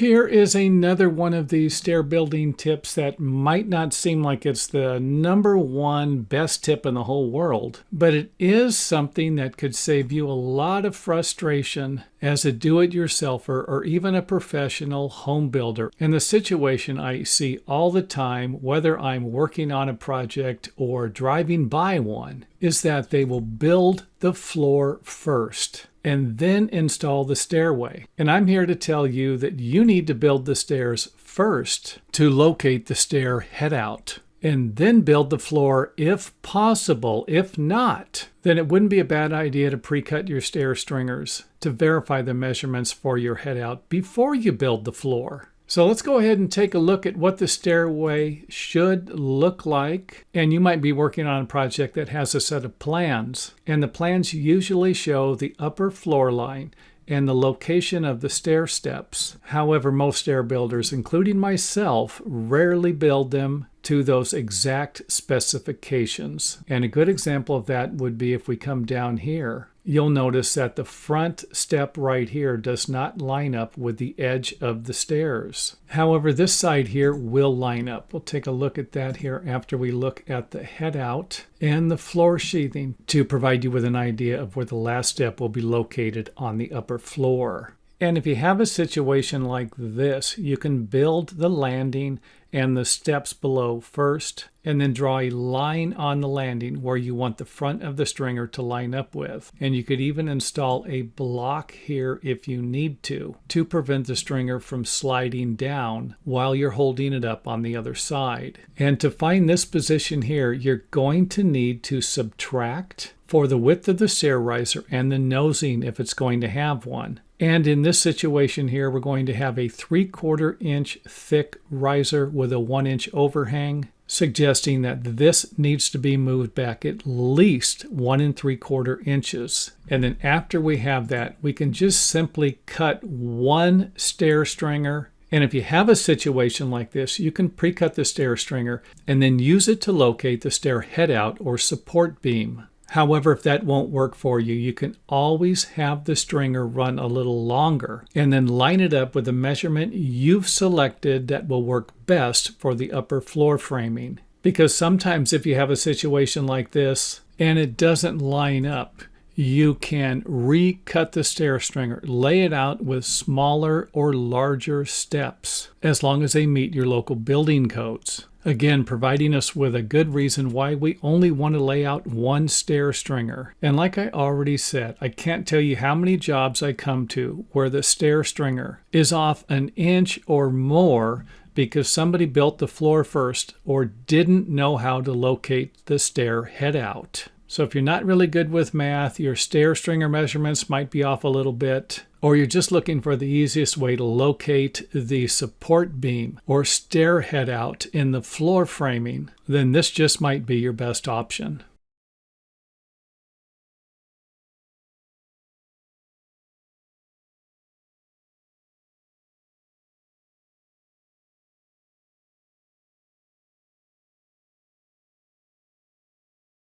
Here is another one of these stair building tips that might not seem like it's the #1 best tip in the whole world, but it is something that could save you a lot of frustration as a do-it-yourselfer or even a professional home builder. And the situation I see all the time, whether I'm working on a project or driving by one, is that they will build the floor first and then install the stairway. And I'm here to tell you that you need to build the stairs first to locate the stair headout, and then build the floor if possible. If not, then it wouldn't be a bad idea to pre-cut your stair stringers to verify the measurements for your headout before you build the floor. So let's go ahead and take a look at what the stairway should look like. And you might be working on a project that has a set of plans. And the plans usually show the upper floor line and the location of the stair steps. However, most stair builders, including myself, rarely build them to those exact specifications. And a good example of that would be if we come down here. You'll notice that the front step right here does not line up with the edge of the stairs. However, this side here will line up. We'll take a look at that here after we look at the headout and the floor sheathing to provide you with an idea of where the last step will be located on the upper floor. And if you have a situation like this, you can build the landing and the steps below first, and then draw a line on the landing where you want the front of the stringer to line up with. And you could even install a block here if you need to prevent the stringer from sliding down while you're holding it up on the other side. And to find this position here, you're going to need to subtract for the width of the stair riser and the nosing if it's going to have one. And in this situation here, we're going to have a 3/4 inch thick riser with a 1 inch overhang, suggesting that this needs to be moved back at least 1 3/4 inches. And then after we have that, we can just simply cut one stair stringer. And if you have a situation like this, you can pre-cut the stair stringer and then use it to locate the stair headout or support beam. However, if that won't work for you, you can always have the stringer run a little longer and then line it up with the measurement you've selected that will work best for the upper floor framing. Because sometimes if you have a situation like this and it doesn't line up, you can recut the stair stringer, lay it out with smaller or larger steps, as long as they meet your local building codes. Again, providing us with a good reason why we only want to lay out one stair stringer. And like I already said, I can't tell you how many jobs I come to where the stair stringer is off an inch or more because somebody built the floor first or didn't know how to locate the stair headout. So if you're not really good with math, your stair stringer measurements might be off a little bit, or you're just looking for the easiest way to locate the support beam or stair headout in the floor framing, then this just might be your best option.